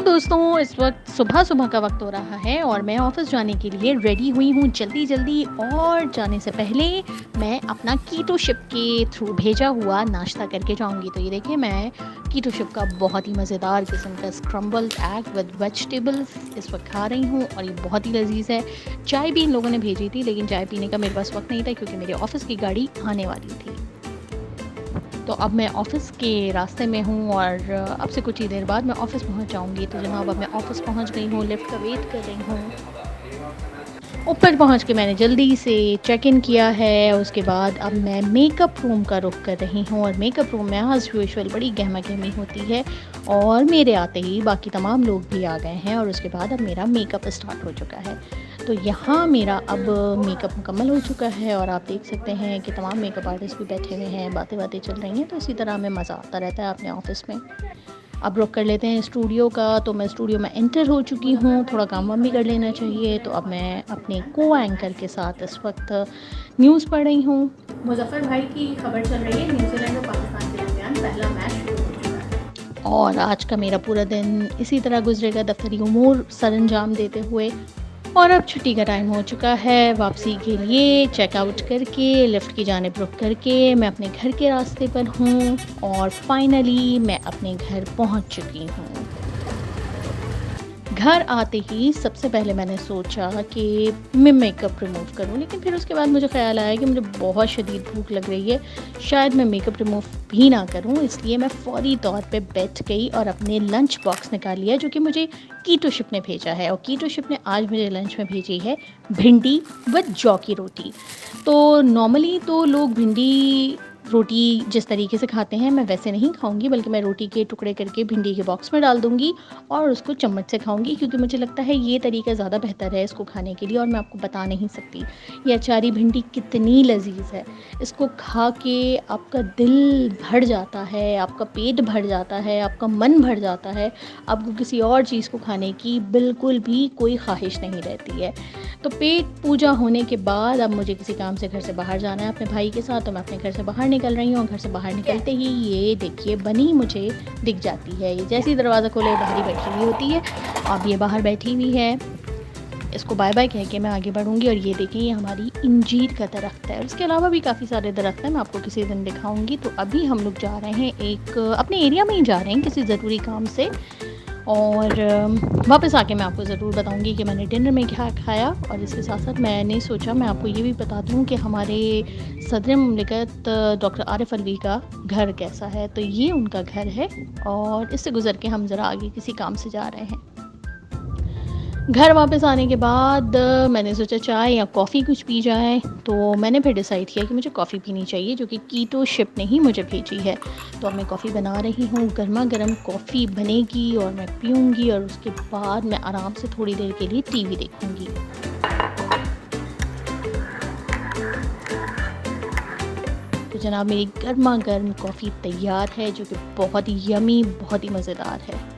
दोस्तों, इस वक़्त सुबह-सुबह का वक़्त हो रहा है और मैं ऑफ़िस जाने के लिए रेडी हुई हूँ जल्दी-जल्दी। और जाने से पहले मैं अपना कीटो शिप के थ्रू भेजा हुआ नाश्ता करके जाऊँगी। तो ये देखिए, मैं कीटो शिप का बहुत ही मज़ेदार किस्म का स्क्रम्बल्ड एग विद वेजिटेबल्स इस वक़्त खा रही हूँ और ये बहुत ही लज़ीज़ है। चाय भी इन लोगों ने भेजी थी, लेकिन चाय पीने का मेरे पास वक़्त नहीं था क्योंकि मेरे ऑफ़िस की गाड़ी आने वाली थी। तो अब मैं ऑफ़िस के रास्ते में हूँ और अब से कुछ ही देर बाद मैं ऑफ़िस पहुँच जाऊँगी। तो जनाब, अब मैं ऑफ़िस पहुँच गई हूँ, लिफ्ट का वेट कर रही हूँ। ऊपर पहुँच के मैंने जल्दी से चेक इन किया है। उसके बाद अब मैं मेकअप रूम का रुख कर रही हूँ और मेकअप रूम में एज़ यूजुअल बड़ी गहमा-गहमी होती है और मेरे आते ही बाकी तमाम लोग भी आ गए हैं और उसके बाद अब मेरा मेकअप स्टार्ट हो चुका है। तो यहाँ मेरा अब मेकअप मुकम्मल हो चुका है और आप देख सकते हैं कि तमाम मेकअप आर्टिस्ट भी बैठे हुए हैं, बातें-वातें चल रही हैं। तो इसी तरह हमें मज़ा आता रहता है अपने ऑफ़िस में। अब रुक कर लेते हैं स्टूडियो का। तो मैं स्टूडियो में एंटर हो चुकी हूँ, थोड़ा काम-वाम भी कर लेना चाहिए। तो अब मैं अपने को-एंकर के साथ इस वक्त न्यूज़ पढ़ रही हूँ। मुज़फ़्फ़र भाई की खबर चल रही है, न्यूज़ीलैंड और पाकिस्तान के दरमियान पहला मैच शुरू हो चुका है और आज का मेरा पूरा दिन इसी तरह गुजरेगा, दफ्तरी उमूर सरअंजाम देते हुए। और अब छुट्टी का टाइम हो चुका है, वापसी के लिए चेकआउट करके लिफ्ट की जानिब रुख करके मैं अपने घर के रास्ते पर हूँ और फाइनली मैं अपने घर पहुँच चुकी हूँ। घर आते ही सबसे पहले मैंने सोचा कि मैं मेकअप रिमूव करूं, लेकिन फिर उसके बाद मुझे ख़्याल आया कि मुझे बहुत शदीद भूख लग रही है, शायद मैं मेकअप रिमूव भी ना करूं। इसलिए मैं फ़ौरी तौर पे बैठ गई और अपने लंच बॉक्स निकाल लिया जो कि मुझे कीटो शिप ने भेजा है। और कीटो शिप ने आज मुझे लंच में भेजी है भिंडी विद जौ की रोटी। तो नॉर्मली तो लोग भिंडी रोटी जिस तरीके से खाते हैं मैं वैसे नहीं खाऊंगी, बल्कि मैं रोटी के टुकड़े करके भिंडी के बॉक्स में डाल दूंगी और उसको चम्मच से खाऊंगी, क्योंकि मुझे लगता है ये तरीका ज़्यादा बेहतर है इसको खाने के लिए। और मैं आपको बता नहीं सकती ये अचारी भिंडी कितनी लजीज है। इसको खा के आपका दिल भर जाता है, आपका पेट भर जाता है, आपका मन भर जाता है। आपको किसी और चीज़ को खाने की बिल्कुल भी कोई ख्वाहिश नहीं रहती है। तो पेट पूजा होने के बाद अब मुझे किसी काम से घर से बाहर जाना है अपने भाई के साथ। तो मैं अपने घर से बाहर निकल रही हूँ और घर से बाहर निकलते ही ये देखिए बनी मुझे दिख जाती है। ये जैसे ही दरवाज़ा खोले बाहर ही बैठी हुई होती है। अब ये बाहर बैठी हुई है, इसको बाय बाय कह के मैं आगे बढ़ूँगी। और ये देखिए, ये हमारी इंजीर का दरख्त है। उसके अलावा भी काफ़ी सारे दरख्त हैं, मैं आपको किसी दिन दिखाऊंगी। तो अभी हम लोग जा रहे हैं एक अपने एरिया में ही जा रहे हैं किसी ज़रूरी काम से, और वापस आके मैं आपको ज़रूर बताऊंगी कि मैंने डिनर में क्या खाया। और इसके साथ साथ मैंने सोचा मैं आपको ये भी बता दूं कि हमारे सदर मुमलिकत डॉक्टर आरिफ अलवी का घर कैसा है। तो ये उनका घर है और इससे गुज़र के हम ज़रा आगे किसी काम से जा रहे हैं। घर वापस आने के बाद मैंने सोचा चाय या कॉफ़ी कुछ पी जाए। तो मैंने फिर डिसाइड किया कि मुझे कॉफ़ी पीनी चाहिए, जो कि कीटो शिप ने ही मुझे भेजी है। तो अब मैं कॉफ़ी बना रही हूँ, गर्मा गर्म कॉफ़ी बनेगी और मैं पीऊँगी और उसके बाद मैं आराम से थोड़ी देर के लिए टीवी देखूँगी। तो जनाब, मेरी गर्मा गर्म कॉफ़ी तैयार है जो कि बहुत ही यमी, बहुत ही मज़ेदार है।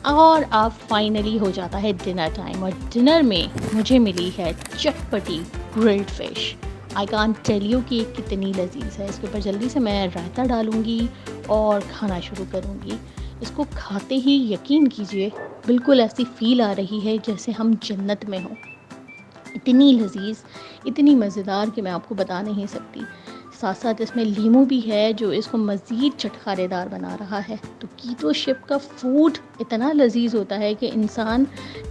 और अब फाइनली हो जाता है डिनर टाइम और डिनर में मुझे मिली है चटपटी grilled fish. I can't tell you कि ये कितनी लजीज है। इसके ऊपर जल्दी से मैं रायता डालूँगी और खाना शुरू करूँगी। इसको खाते ही यकीन कीजिए बिल्कुल ऐसी फ़ील आ रही है जैसे हम जन्नत में हों। इतनी लजीज, इतनी मज़ेदार कि मैं आपको बता नहीं सकती। साथ साथ इसमें लीमू भी है जो इसको मज़ीद चटखारेदार बना रहा है। तो कीटो शिप का फूड इतना लजीज होता है कि इंसान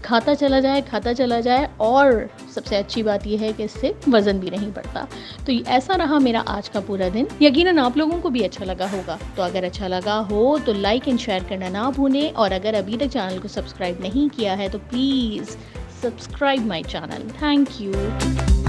खाता चला जाए, खाता चला जाए। और सबसे अच्छी बात यह है कि इससे वज़न भी नहीं बढ़ता। तो ऐसा रहा मेरा आज का पूरा दिन। यकीनन आप लोगों को भी अच्छा लगा होगा। तो अगर अच्छा लगा हो तो लाइक एंड शेयर करना ना भूलें। और अगर अभी तक चैनल को सब्सक्राइब नहीं किया है तो please subscribe my channel. Thank you.